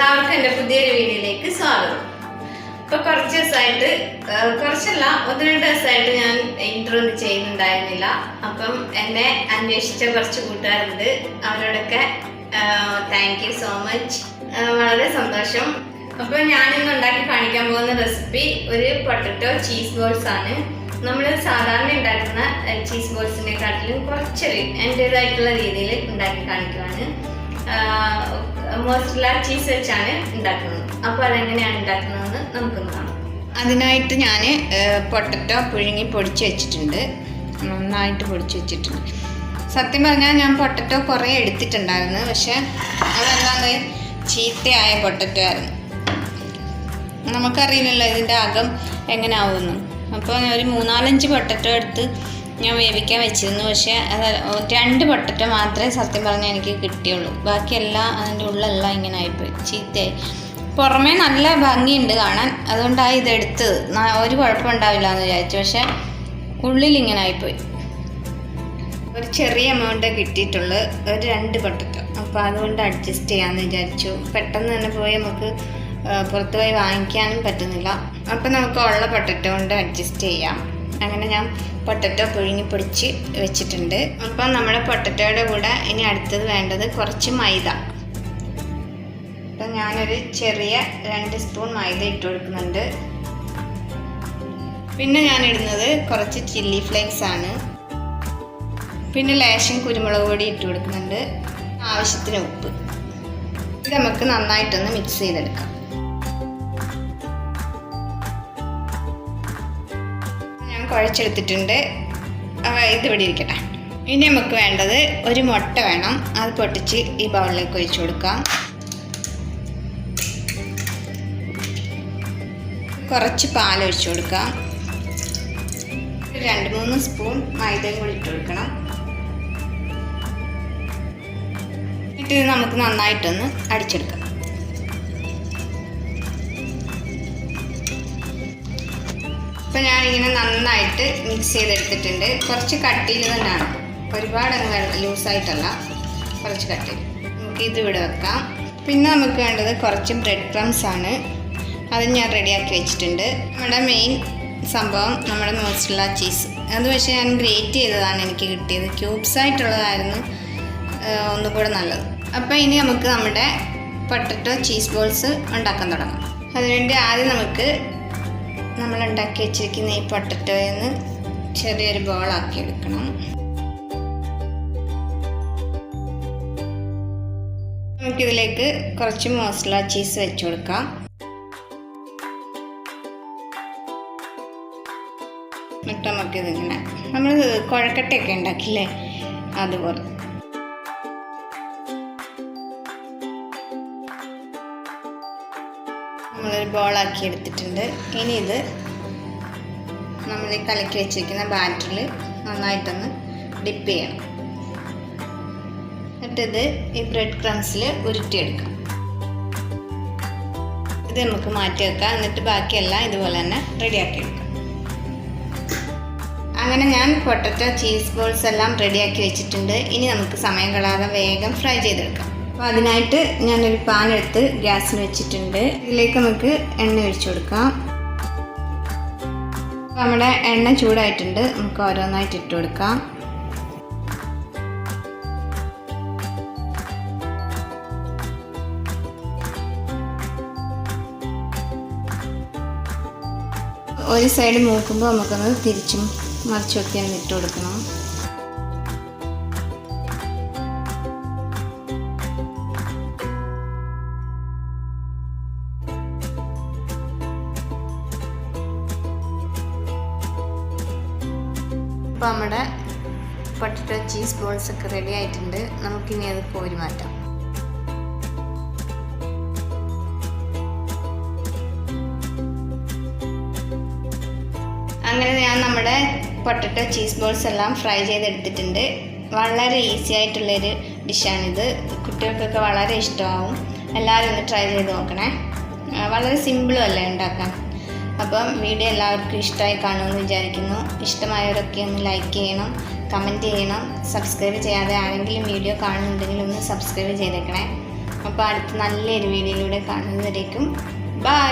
എല്ലാവർക്കും എൻ്റെ പുതിയൊരു വീഡിയോയിലേക്ക് സ്വാഗതം. ഇപ്പോൾ കുറച്ച് ദിവസമായിട്ട് കുറച്ചല്ല 1-2 ദിവസമായിട്ട് ഞാൻ ഇൻട്രോ ഒന്നും ചെയ്യുന്നുണ്ടായിരുന്നില്ല. അപ്പം എന്നെ അന്വേഷിച്ച കുറച്ച് കൂട്ടുകാരുണ്ട്. അവരോടൊക്കെ താങ്ക് യു സോ മച്ച്, വളരെ സന്തോഷം. അപ്പോൾ ഞാനിന്ന് ഉണ്ടാക്കി കാണിക്കാൻ പോകുന്ന റെസിപ്പി ഒരു പൊട്ടറ്റോ ചീസ് ബോൾസ് ആണ്. നമ്മൾ സാധാരണ ഉണ്ടാക്കുന്ന ചീസ് ബോൾസിനെക്കാട്ടിലും കുറച്ചൊരു എൻ്റേതായിട്ടുള്ള രീതിയിൽ ഉണ്ടാക്കി കാണിക്കുകയാണ്. മോസറല്ല ചീസ് വെച്ചാണ് ഉണ്ടാക്കുന്നത്. അപ്പോൾ അതെങ്ങനെയാണ് ഉണ്ടാക്കുന്നതെന്ന് നമുക്കൊന്ന് കാണാം. അതിനായിട്ട് ഞാൻ പൊട്ടറ്റോ പുഴുങ്ങി പൊടിച്ച് വെച്ചിട്ടുണ്ട്, നന്നായിട്ട് പൊടിച്ച് വെച്ചിട്ടുണ്ട്. സത്യം പറഞ്ഞാൽ ഞാൻ പൊട്ടറ്റോ കുറേ എടുത്തിട്ടുണ്ടായിരുന്നു, പക്ഷെ അതെന്താന്ന് ചീത്തയായ പൊട്ടറ്റോ ആയിരുന്നു. നമുക്കറിയില്ലല്ലോ ഇതിൻ്റെ അകം എങ്ങനെ ആവുമെന്ന്. അപ്പോൾ ഒരു 3-4 പൊട്ടറ്റോ എടുത്ത് ഞാൻ വേവിക്കാൻ വെച്ചിരുന്നു. പക്ഷേ അത് 2 പൊട്ടറ്റോ മാത്രമേ സത്യം പറഞ്ഞാൽ എനിക്ക് കിട്ടിയുള്ളൂ. ബാക്കിയെല്ലാം അതിൻ്റെ ഉള്ളെല്ലാം ഇങ്ങനെ ആയിപ്പോയി, ചീത്തയായി. പുറമേ നല്ല ഭംഗിയുണ്ട് കാണാൻ, അതുകൊണ്ടാണ് ഇതെടുത്തത്. ഒരു കുഴപ്പമുണ്ടാവില്ല എന്ന് വിചാരിച്ചു, പക്ഷേ ഉള്ളിൽ ഇങ്ങനെ ആയിപ്പോയി. ഒരു ചെറിയ എമൗണ്ട് കിട്ടിയിട്ടുള്ളൂ, ഒരു 2 പൊട്ടറ്റോ. അപ്പോൾ അതുകൊണ്ട് അഡ്ജസ്റ്റ് ചെയ്യാമെന്ന് വിചാരിച്ചു. പെട്ടെന്ന് തന്നെ പോയി നമുക്ക് പുറത്ത് പോയി വാങ്ങിക്കാനും പറ്റുന്നില്ല. അപ്പോൾ നമുക്ക് ഉള്ള പൊട്ടറ്റോ കൊണ്ട് അഡ്ജസ്റ്റ് ചെയ്യാം. അങ്ങനെ ഞാൻ പൊട്ടറ്റോ പുഴുങ്ങി പൊടിച്ച് വെച്ചിട്ടുണ്ട്. അപ്പം നമ്മുടെ പൊട്ടറ്റോയുടെ കൂടെ ഇനി അടുത്തത് വേണ്ടത് കുറച്ച് മൈദ. അപ്പം ഞാനൊരു ചെറിയ 2 സ്പൂൺ മൈദ ഇട്ട് കൊടുക്കുന്നുണ്ട്. പിന്നെ ഞാൻ ഇടുന്നത് കുറച്ച് ചില്ലി ഫ്ലേക്സ് ആണ്. പിന്നെ ലേശം കുരുമുളക് പൊടി ഇട്ട് കൊടുക്കുന്നുണ്ട്, ആവശ്യത്തിന് ഉപ്പ്. ഇത് നമുക്ക് നന്നായിട്ടൊന്ന് മിക്സ് ചെയ്തെടുക്കാം. കുഴച്ചെടുത്തിട്ടുണ്ട്, ഇതിവിടെ ഇരിക്കട്ടെ. ഇനി നമുക്ക് വേണ്ടത് ഒരു മുട്ട വേണം. അത് പൊട്ടിച്ച് ഈ ബൗളിലേക്ക് ഒഴിച്ചു കൊടുക്കാം. കുറച്ച് പാലൊഴിച്ചു കൊടുക്കാം. 2-3 സ്പൂൺ മൈദയും കൂടി ഇട്ട് കൊടുക്കണം. എന്നിട്ട് ഇത് നമുക്ക് നന്നായിട്ടൊന്ന് അടിച്ചെടുക്കാം. ഇപ്പം ഞാനിങ്ങനെ നന്നായിട്ട് മിക്സ് ചെയ്തെടുത്തിട്ടുണ്ട്. കുറച്ച് കട്ടിയിൽ തന്നെയാണ്, ഒരുപാട് ലൂസായിട്ടല്ല, കുറച്ച് കട്ടിയിൽ. നമുക്ക് ഇത് ഇവിടെ വെക്കാം. പിന്നെ നമുക്ക് വേണ്ടത് കുറച്ച് ബ്രെഡ് ക്രംസ് ആണ്. അത് ഞാൻ റെഡിയാക്കി വെച്ചിട്ടുണ്ട്. നമ്മുടെ മെയിൻ സംഭവം നമ്മുടെ മോസറല്ല ചീസ്. അത് പക്ഷേ ഞാൻ ഗ്രേറ്റ് ചെയ്തതാണ് എനിക്ക് കിട്ടിയത്. ക്യൂബ്സ് ആയിട്ടുള്ളതായിരുന്നു ഒന്നുകൂടെ നല്ലത്. അപ്പോൾ ഇനി നമുക്ക് നമ്മുടെ പൊട്ടറ്റോ ചീസ് ബോൾസ് ഉണ്ടാക്കാൻ തുടങ്ങാം. അതിനുവേണ്ടി ആദ്യം നമുക്ക് നമ്മൾ ഉണ്ടാക്കി വെച്ചിരിക്കുന്ന ഈ പൊട്ടറ്റോയിൽ നിന്ന് ചെറിയൊരു ബോളാക്കി എടുക്കണം. നമുക്കിതിലേക്ക് കുറച്ച് മോസറല്ല ചീസ് വെച്ച് കൊടുക്കാം. എന്നിട്ട് നമുക്കിതിങ്ങനെ നമ്മൾ കുഴക്കട്ടയൊക്കെ ഉണ്ടാക്കില്ലേ, അതുപോലെ നമ്മളൊരു ബോളാക്കി എടുത്തിട്ടുണ്ട്. ഇനി ഇത് നമ്മൾ ഈ കലക്കി വെച്ചിരിക്കുന്ന ബാറ്ററിൽ നന്നായിട്ടൊന്ന് ഡിപ്പ് ചെയ്യണം. എന്നിട്ടിത് ഈ ബ്രെഡ് ക്രംസിൽ ഉരുട്ടിയെടുക്കാം. ഇത് നമുക്ക് മാറ്റി വെക്കാം. എന്നിട്ട് ബാക്കിയെല്ലാം ഇതുപോലെ തന്നെ റെഡിയാക്കി എടുക്കാം. അങ്ങനെ ഞാൻ പൊട്ടറ്റോ ചീസ് ബോൾസ് എല്ലാം റെഡിയാക്കി വെച്ചിട്ടുണ്ട്. ഇനി നമുക്ക് സമയം കളയാതെ വേഗം ഫ്രൈ ചെയ്തെടുക്കാം. അപ്പോൾ അതിനായിട്ട് ഞാനൊരു പാൻ എടുത്ത് ഗ്യാസിൽ വെച്ചിട്ടുണ്ട്. ഇതിലേക്ക് നമുക്ക് എണ്ണ ഒഴിച്ചു കൊടുക്കാം. നമ്മുടെ എണ്ണ ചൂടായിട്ടുണ്ട്, നമുക്ക് ഓരോന്നായിട്ട് ഇട്ട് കൊടുക്കാം. ഒരു സൈഡ് മൂക്കുമ്പോൾ നമുക്കൊന്ന് തിരിച്ചും മറിച്ചൊക്കെ ഒന്ന് ഇട്ട് കൊടുക്കണം. അപ്പോൾ നമ്മുടെ പൊട്ടറ്റോ ചീസ് ബോൾസ് ഒക്കെ റെഡി ആയിട്ടുണ്ട്. നമുക്കിനി അത് കോരി മാറ്റാം. അങ്ങനെ ഞാൻ നമ്മുടെ പൊട്ടറ്റോ ചീസ് ബോൾസ് എല്ലാം ഫ്രൈ ചെയ്തെടുത്തിട്ടുണ്ട്. വളരെ ഈസി ആയിട്ടുള്ളൊരു ഡിഷാണിത്. കുട്ടികൾക്കൊക്കെ വളരെ ഇഷ്ടമാവും. എല്ലാവരും ഒന്ന് ട്രൈ ചെയ്ത് നോക്കണേ. വളരെ സിമ്പിളും അല്ലേ ഉണ്ടാക്കാൻ. അപ്പം വീഡിയോ എല്ലാവർക്കും ഇഷ്ടമായി കാണുമെന്ന് വിചാരിക്കുന്നു. ഇഷ്ടമായവരൊക്കെ ഒന്ന് ലൈക്ക് ചെയ്യണം, കമൻറ്റ് ചെയ്യണം. സബ്സ്ക്രൈബ് ചെയ്യാതെ ആരെങ്കിലും വീഡിയോ കാണുന്നുണ്ടെങ്കിൽ ഒന്ന് സബ്സ്ക്രൈബ് ചെയ്തേക്കണേ. അപ്പോൾ അടുത്ത നല്ലൊരു വീഡിയോയിലൂടെ കാണുന്നവരേക്കും ബൈ.